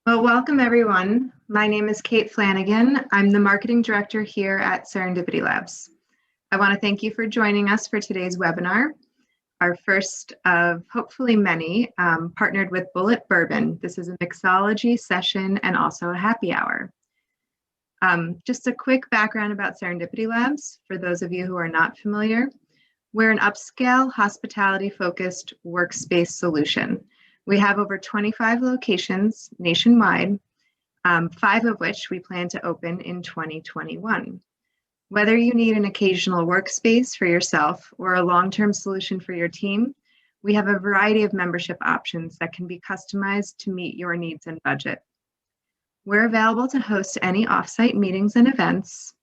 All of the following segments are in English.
Well, welcome everyone. My name is Kait Flanagan. I'm the marketing director here at Serendipity Labs. I want to thank you for joining us for today's webinar, our first of hopefully many, partnered with Bulleit Bourbon. This is a mixology session and also a happy hour. Just a quick background about Serendipity Labs, for those of you who are not familiar. We're an upscale, hospitality-focused workspace solution. We have over 25 locations nationwide, 5 of which we plan to open in 2021. Whether you need an occasional workspace for yourself or a long-term solution for your team, we have a variety of membership options that can be customized to meet your needs and budget. We're available to host any offsite meetings and events.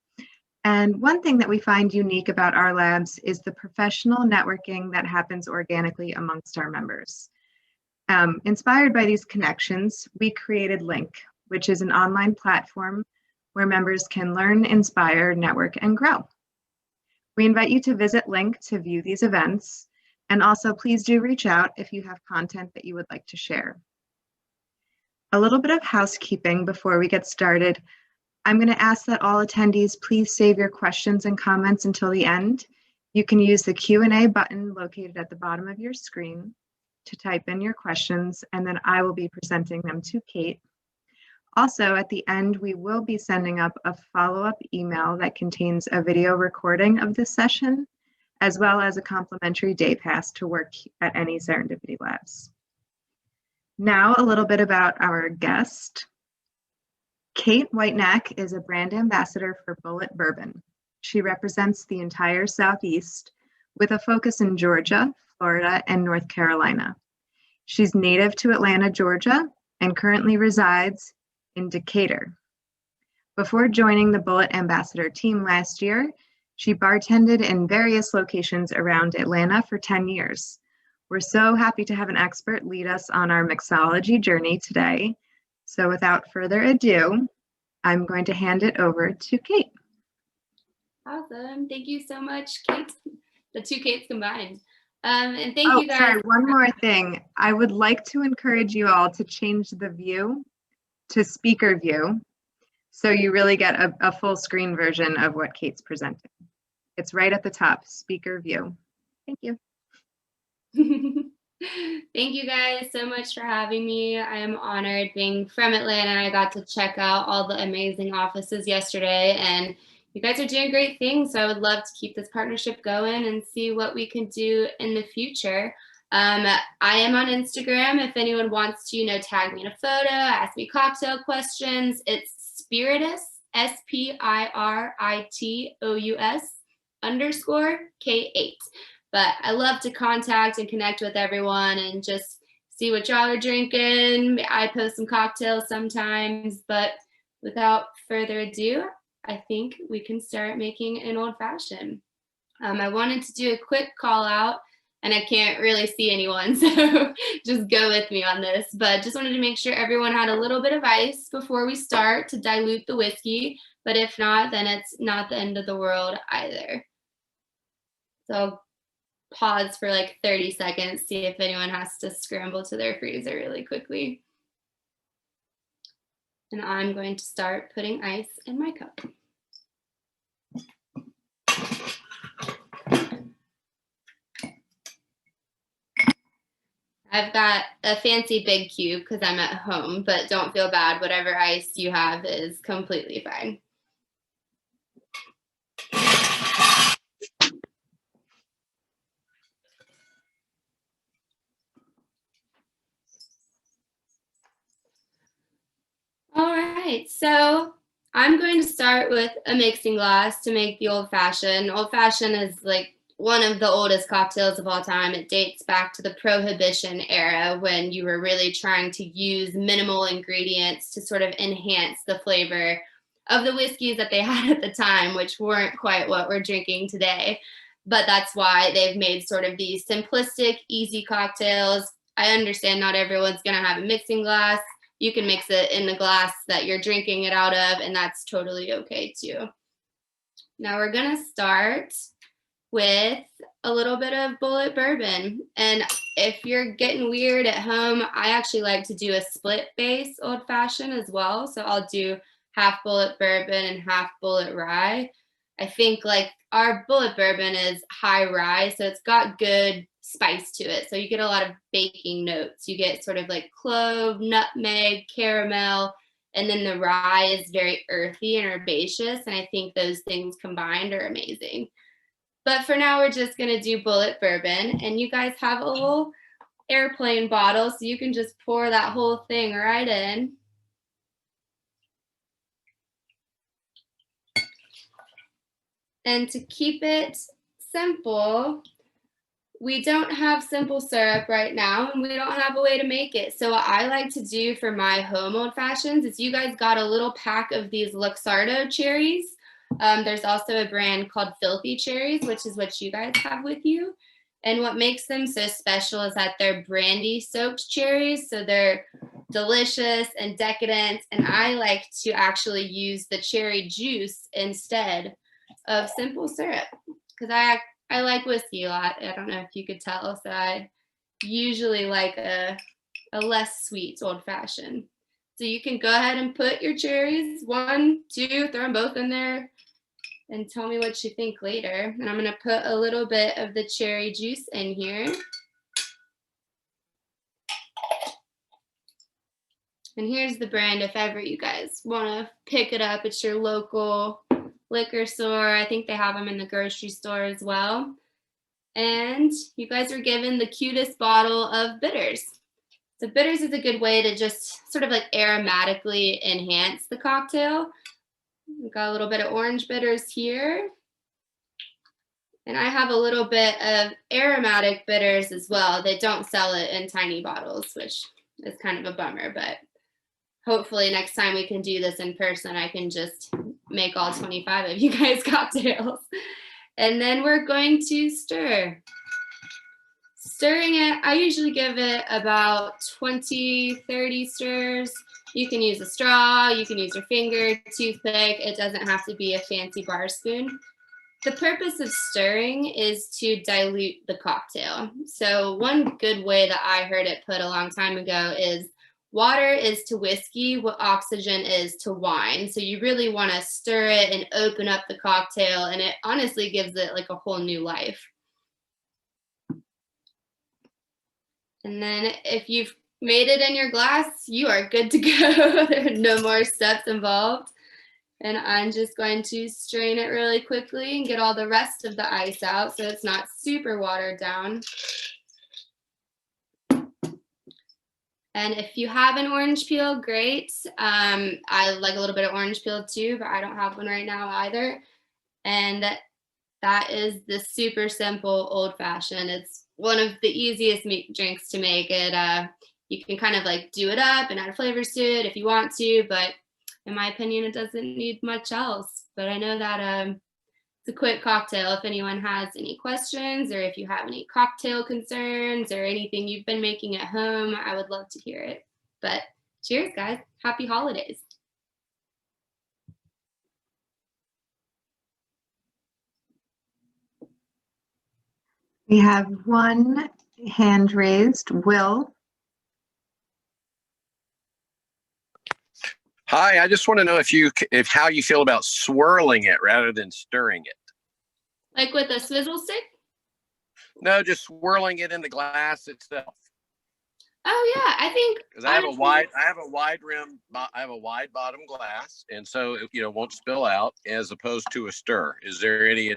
And one thing that we find unique about our labs is the professional networking that happens organically amongst our members. Inspired by these connections, we created Link, which is an online platform where members can learn, inspire, network, and grow. We invite you to visit Link to view these events, and also please do reach out if you have content that you would like to share. A little bit of housekeeping before we get started. I'm going to ask that all attendees please save your questions and comments until the end. You can use the Q&A button located at the bottom of your screen to type in your questions, and then I will be presenting them to Kait. Also, at the end, we will be sending up a follow-up email that contains a video recording of this session, as well as a complimentary day pass to work at any Serendipity Labs. Now, a little bit about our guest. Kait Whitenack is a brand ambassador for Bulleit Bourbon. She represents the entire Southeast with a focus in Georgia, Florida, and North Carolina. She's native to Atlanta, Georgia, and currently resides in Decatur. Before joining the Bulleit Ambassador team last year, she bartended in various locations around Atlanta for 10 years. We're so happy to have an expert lead us on our mixology journey today. So without further ado, I'm going to hand it over to Kait. Awesome. Thank you so much, Kait. The two Kaits combined. And thank you guys. Sorry, one more thing. I would like to encourage you all to change the view to speaker view so you really get a full screen version of what Kait's presenting. It's right at the top, speaker view. Thank you. Thank you guys so much for having me. I am honored being from Atlanta. I got to check out all the amazing offices yesterday, and you guys are doing great things, so I would love to keep this partnership going and see what we can do in the future. I am on Instagram. If anyone wants to, tag me in a photo, ask me cocktail questions. It's Spiritus, SPIRITOUS_K8. But I love to contact and connect with everyone and just see what y'all are drinking. I post some cocktails sometimes, but without further ado, I think we can start making an old fashioned. I wanted to do a quick call out, and I can't really see anyone, so just go with me on this. But just wanted to make sure everyone had a little bit of ice before we start to dilute the whiskey. But if not, then it's not the end of the world either. So I'll pause for like 30 seconds, see if anyone has to scramble to their freezer really quickly. And I'm going to start putting ice in my cup. I've got a fancy big cube because I'm at home, but don't feel bad. Whatever ice you have is completely fine. All right, so I'm going to start with a mixing glass to make the old fashioned. Old fashioned is like one of the oldest cocktails of all time. It dates back to the Prohibition era when you were really trying to use minimal ingredients to sort of enhance the flavor of the whiskeys that they had at the time, which weren't quite what we're drinking today. But that's why they've made sort of these simplistic, easy cocktails. I understand not everyone's going to have a mixing glass. You can mix it in the glass that you're drinking it out of, and that's totally okay too. Now we're going to start with a little bit of Bulleit Bourbon. And if you're getting weird at home, I actually like to do a split base old fashioned as well. So I'll do half Bulleit Bourbon and half Bulleit Rye. I think like our Bulleit Bourbon is high rye, so it's got good spice to it. So you get a lot of baking notes. You get sort of like clove, nutmeg, caramel, and then the rye is very earthy and herbaceous. And I think those things combined are amazing. But for now, we're just gonna do Bulleit Bourbon, and you guys have a little airplane bottle, so you can just pour that whole thing right in. And to keep it simple, we don't have simple syrup right now, and we don't have a way to make it. So what I like to do for my home old fashions is you guys got a little pack of these Luxardo cherries. There's also a brand called Filthy Cherries, which is what you guys have with you. And what makes them so special is that they're brandy soaked cherries. So they're delicious and decadent. And I like to actually use the cherry juice instead of simple syrup, because I like whiskey a lot. I don't know if you could tell. So I usually like a less sweet old fashioned. So you can go ahead and put your cherries, 1, 2, throw them both in there and tell me what you think later. And I'm gonna put a little bit of the cherry juice in here. And here's the brand if ever you guys wanna pick it up. It's your local liquor store. I think they have them in the grocery store as well. And you guys are given the cutest bottle of bitters. So bitters is a good way to just sort of like aromatically enhance the cocktail. We've got a little bit of orange bitters here. And I have a little bit of aromatic bitters as well. They don't sell it in tiny bottles, which is kind of a bummer, but hopefully next time we can do this in person, I can just make all 25 of you guys cocktails. And then we're going to stir. Stirring it, I usually give it about 20, 30 stirs. You can use a straw, you can use your finger, toothpick. It doesn't have to be a fancy bar spoon. The purpose of stirring is to dilute the cocktail. So one good way that I heard it put a long time ago is water is to whiskey what oxygen is to wine. So you really want to stir it and open up the cocktail, and it honestly gives it like a whole new life. And then if you've made it in your glass, you are good to go. There are no more steps involved. And I'm just going to strain it really quickly and get all the rest of the ice out so it's not super watered down. And if you have an orange peel, great. I like a little bit of orange peel too, but I don't have one right now either. And that is the super simple old fashioned. It's one of the easiest drinks to make. You can kind of like do it up and add flavors to it if you want to, but in my opinion, it doesn't need much else. But I know that it's a quick cocktail. If anyone has any questions or if you have any cocktail concerns or anything you've been making at home, I would love to hear it. But cheers, guys. Happy holidays. We have one hand raised. Will. Hi, I just want to know if how you feel about swirling it rather than stirring it. Like with a swizzle stick? No, just swirling it in the glass itself. Oh yeah, I think because I have a wide bottom glass, and so it won't spill out as opposed to a stir. Is there any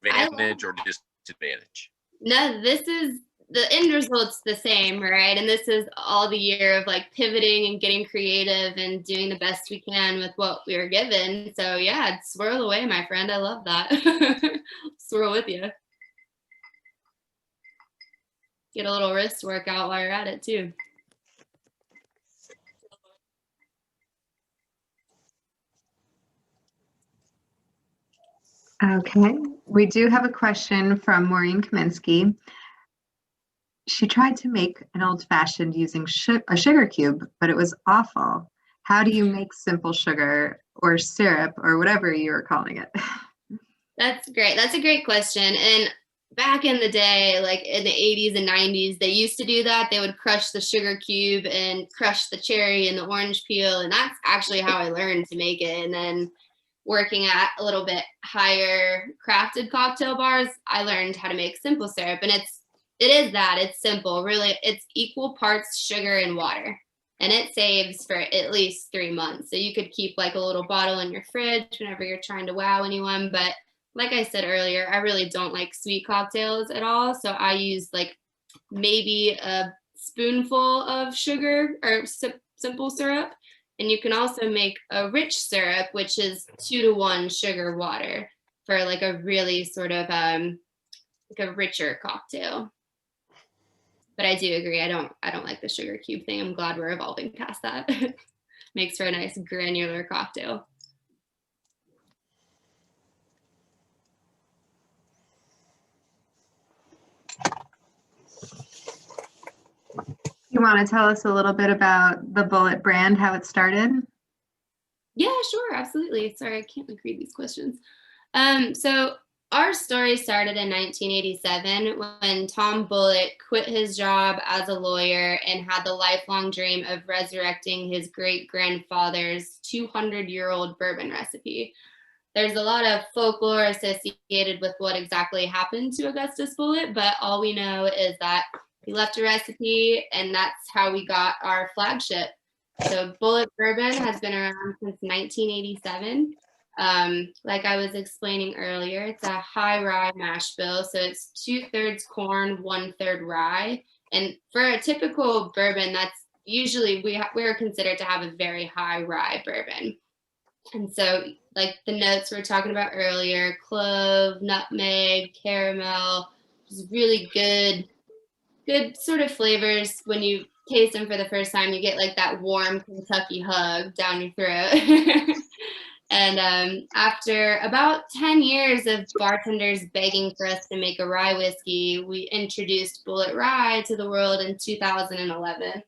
advantage or disadvantage? No, this is the end result's the same, right? And this is all the year of like pivoting and getting creative and doing the best we can with what we were given. So yeah, swirl away, my friend. I love that. Swirl with you. Get a little wrist workout while you're at it too. Okay, we do have a question from Maureen Kaminsky. She tried to make an old-fashioned using a sugar cube, but it was awful. How do you make simple sugar or syrup or whatever you were calling it? That's great. That's a great question. And back in the day, like in the 80s and 90s, they used to do that. They would crush the sugar cube and crush the cherry and the orange peel. And that's actually how I learned to make it. And then working at a little bit higher crafted cocktail bars, I learned how to make simple syrup. And it's simple. Really, it's equal parts sugar and water. And it saves for at least 3 months. So you could keep like a little bottle in your fridge whenever you're trying to wow anyone. But like I said earlier, I really don't like sweet cocktails at all. So I use like maybe a spoonful of sugar or simple syrup. And you can also make a rich syrup, which is 2-to-1 sugar water for like a really sort of like a richer cocktail. But I do agree. I don't like the sugar cube thing. I'm glad we're evolving past that. Makes for a nice granular cocktail. You want to tell us a little bit about the Bulleit brand, how it started? Yeah, sure, absolutely. Sorry, I can't read these questions. So our story started in 1987 when Tom Bulleit quit his job as a lawyer and had the lifelong dream of resurrecting his great-grandfather's 200-year-old bourbon recipe. There's a lot of folklore associated with what exactly happened to Augustus Bulleit, but all we know is that he left a recipe, and that's how we got our flagship. So Bulleit Bourbon has been around since 1987. Like I was explaining earlier, it's a high rye mash bill. So it's 2/3 corn, 1/3 rye. And for a typical bourbon, that's usually we're considered to have a very high rye bourbon. And so like the notes we were talking about earlier, clove, nutmeg, caramel, just really good sort of flavors. When you taste them for the first time, you get like that warm Kentucky hug down your throat. And after about 10 years of bartenders begging for us to make a rye whiskey, we introduced Bulleit Rye to the world in 2011.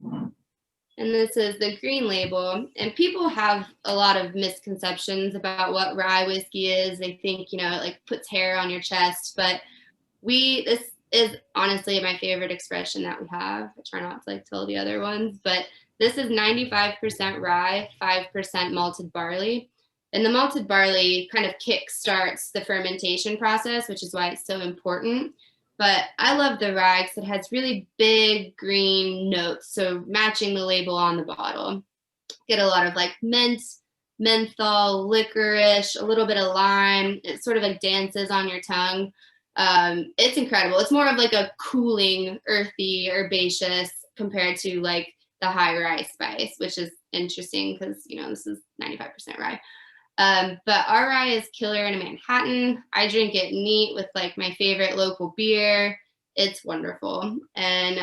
And this is the green label. And people have a lot of misconceptions about what rye whiskey is. They think, it like puts hair on your chest, but this is honestly my favorite expression that we have. I try not to like tell the other ones, but this is 95% rye, 5% malted barley. And the malted barley kind of kick-starts the fermentation process, which is why it's so important. But I love the rye because it has really big green notes, so matching the label on the bottle. Get a lot of like mint, menthol, licorice, a little bit of lime. It sort of like dances on your tongue. It's incredible. It's more of like a cooling, earthy, herbaceous compared to like the high rye spice, which is interesting because, this is 95% rye. But our rye is killer in a Manhattan. I drink it neat with like my favorite local beer. It's wonderful. And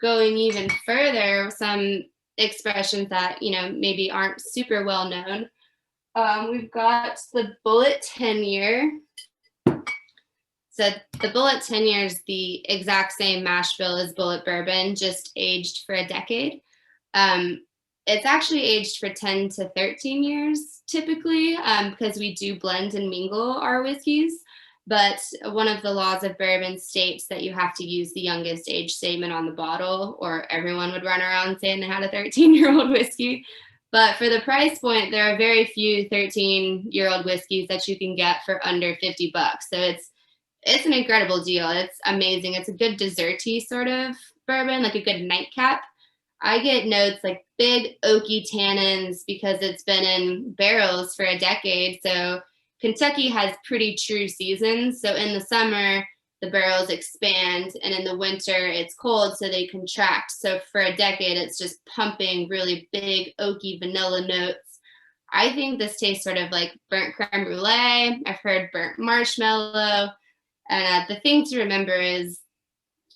going even further, some expressions that, maybe aren't super well known. We've got the Bulleit 10-year. So the Bulleit 10-year is the exact same mash bill as Bulleit Bourbon, just aged for a decade. It's actually aged for 10 to 13 years typically, because we do blend and mingle our whiskeys. But one of the laws of bourbon states that you have to use the youngest age statement on the bottle, or everyone would run around saying they had a 13-year-old whiskey. But for the price point, there are very few 13-year-old whiskeys that you can get for under $50. So it's an incredible deal. It's amazing. It's a good desserty sort of bourbon, like a good nightcap. I get notes like big oaky tannins because it's been in barrels for a decade. So Kentucky has pretty true seasons. So in the summer, the barrels expand, and in the winter, it's cold, so they contract. So for a decade, it's just pumping really big oaky vanilla notes. I think this tastes sort of like burnt creme brulee. I've heard burnt marshmallow. And the thing to remember is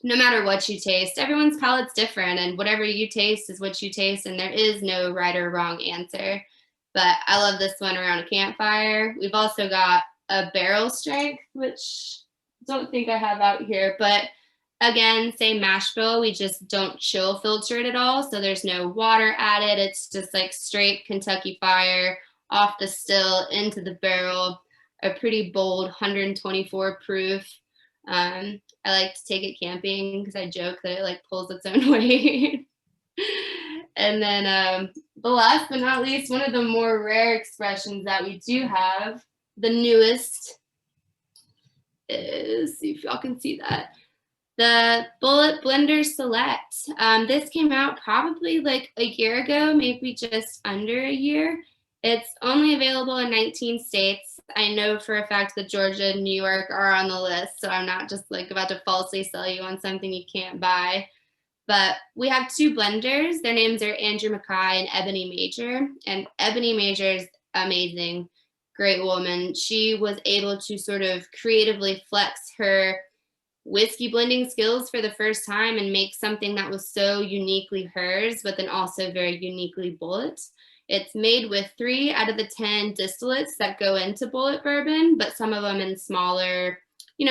no matter what you taste, everyone's palate's different, and whatever you taste is what you taste, and there is no right or wrong answer. But I love this one around a campfire. We've also got a barrel strength, which I don't think I have out here, but again, same mash bill. We just don't chill filter it at all, so there's no water added. It's just like straight Kentucky fire off the still into the barrel. a pretty bold 124 proof. I like to take it camping because I joke that it like pulls its own weight. And then the last but not least, one of the more rare expressions that we do have, the newest is, see if y'all can see that, the Bulleit Blender Select. This came out probably like a year ago, maybe just under a year. It's only available in 19 states. I know for a fact that Georgia and New York are on the list, so I'm not just like about to falsely sell you on something you can't buy. But we have two blenders. Their names are Andrew Mackay and Ebony Major. And Ebony Major is amazing, great woman. She was able to sort of creatively flex her whiskey blending skills for the first time and make something that was so uniquely hers, but then also very uniquely Bulleit. It's made with 3 out of the 10 distillates that go into Bulleit bourbon, but some of them in smaller,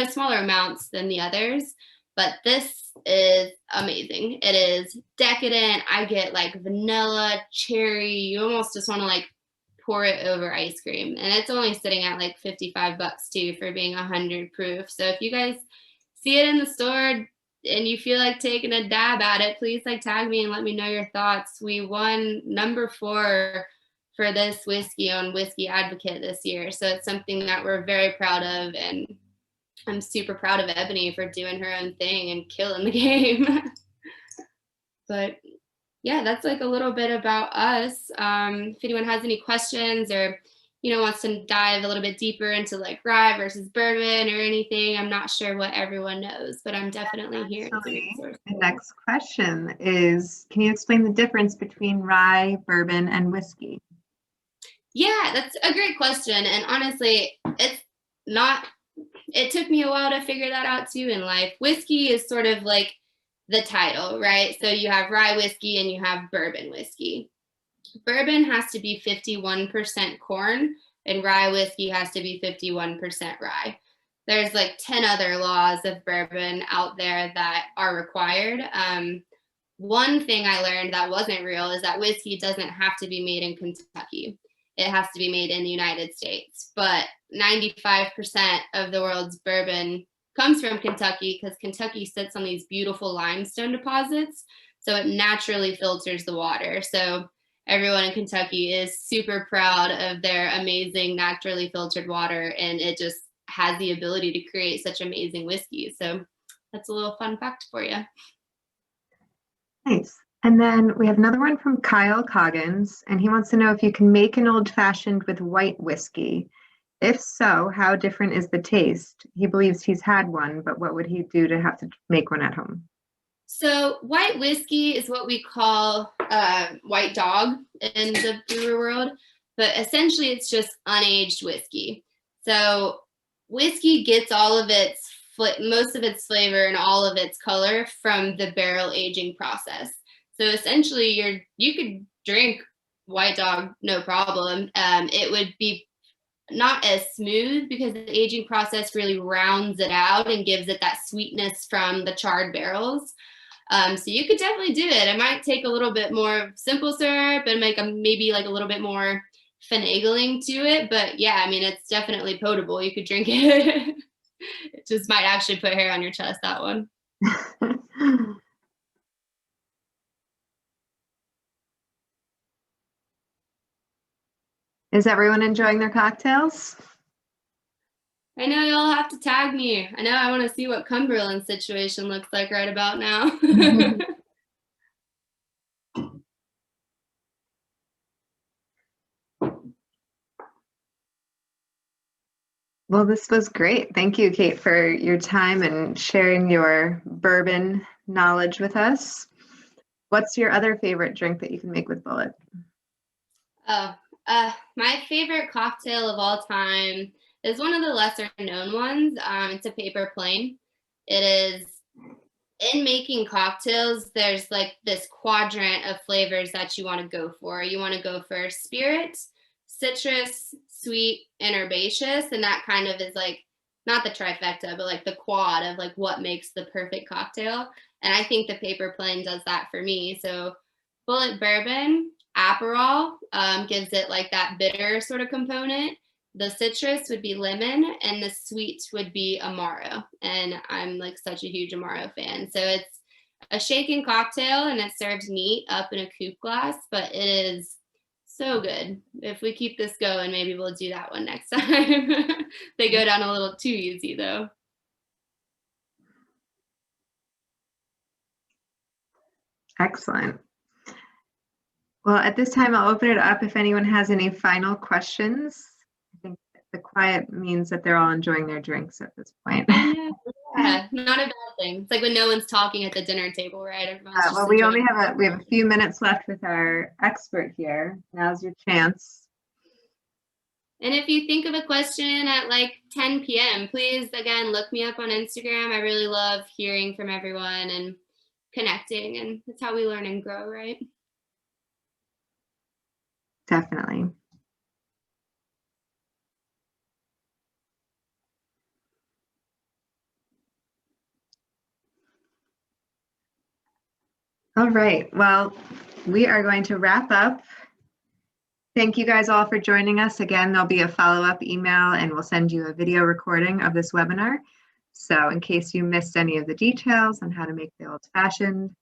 smaller amounts than the others. But this is amazing. It is decadent. I get like vanilla, cherry. You almost just want to like pour it over ice cream. And it's only sitting at like $55 too for being 100 proof. So if you guys see it in the store and you feel like taking a dab at it, please like tag me and let me know your thoughts. We won number 4 for this whiskey on Whiskey Advocate this year. So it's something that we're very proud of, and I'm super proud of Ebony for doing her own thing and killing the game. But yeah, that's like a little bit about us. If anyone has any questions or wants to dive a little bit deeper into like rye versus bourbon or anything, I'm not sure what everyone knows, but I'm definitely here. The next question is, can you explain the difference between rye, bourbon, and whiskey? Yeah, that's a great question. And honestly, it took me a while to figure that out too in life. Whiskey is sort of like the title, right? So you have rye whiskey and you have bourbon whiskey. Bourbon has to be 51% corn and rye whiskey has to be 51% rye. There's like 10 other laws of bourbon out there that are required. One thing I learned that wasn't real is that whiskey doesn't have to be made in Kentucky. It has to be made in the United States. But 95% of the world's bourbon comes from Kentucky because Kentucky sits on these beautiful limestone deposits. So it naturally filters the water. So everyone in Kentucky is super proud of their amazing naturally filtered water, and it just has the ability to create such amazing whiskey. So that's a little fun fact for you. Nice. And then we have another one from Kyle Coggins, and he wants to know if you can make an old fashioned with white whiskey. If so, how different is the taste? He believes he's had one, but what would he do to have to make one at home? So white whiskey is what we call white dog in the brewer world, but essentially it's just unaged whiskey. So whiskey gets all of its most of its flavor and all of its color from the barrel aging process. So essentially you could drink white dog no problem. It would be not as smooth because the aging process really rounds it out and gives it that sweetness from the charred barrels. So you could definitely do it. It might take a little bit more simple syrup and make maybe like a little bit more finagling to it. But yeah, I mean, it's definitely potable. You could drink it. It just might actually put hair on your chest, that one. Is everyone enjoying their cocktails? I know y'all have to tag me. I know I want to see what Cumberland's situation looks like right about now. Well, this was great. Thank you, Kait, for your time and sharing your bourbon knowledge with us. What's your other favorite drink that you can make with Bulleit? My favorite cocktail of all time is one of the lesser known ones. It's a paper plane. It is, in making cocktails, there's like this quadrant of flavors that you want to go for. You want to go for spirit, citrus, sweet, and herbaceous. And that kind of is like, not the trifecta, but like the quad of like what makes the perfect cocktail. And I think the paper plane does that for me. So Bulleit bourbon, Aperol gives it like that bitter sort of component. the citrus would be lemon and the sweet would be Amaro. And I'm like such a huge Amaro fan. So it's a shaken cocktail and it serves neat up in a coupe glass, but it is so good. If we keep this going, maybe we'll do that one next time. They go down a little too easy though. Excellent. Well, at this time, I'll open it up if anyone has any final questions. I think the quiet means that they're all enjoying their drinks at this point. Yeah, not a bad thing. It's like when no one's talking at the dinner table, right? Everyone's just well, we enjoying. have a few minutes left with our expert here. Now's your chance. And if you think of a question at like 10 p.m., please, again, look me up on Instagram. I really love hearing from everyone and connecting, and that's how we learn and grow, right? Definitely. All right, well, we are going to wrap up. Thank you guys all for joining us. Again, there'll be a follow-up email and we'll send you a video recording of this webinar. So in case you missed any of the details on how to make the old-fashioned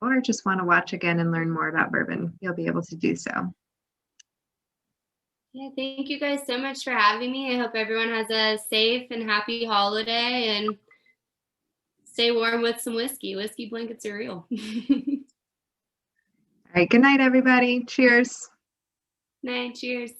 or just want to watch again and learn more about bourbon, you'll be able to do so. Yeah, thank you guys so much for having me. I hope everyone has a safe and happy holiday and stay warm with some whiskey. Whiskey blankets are real. All right, good night, everybody. Cheers. Night, cheers.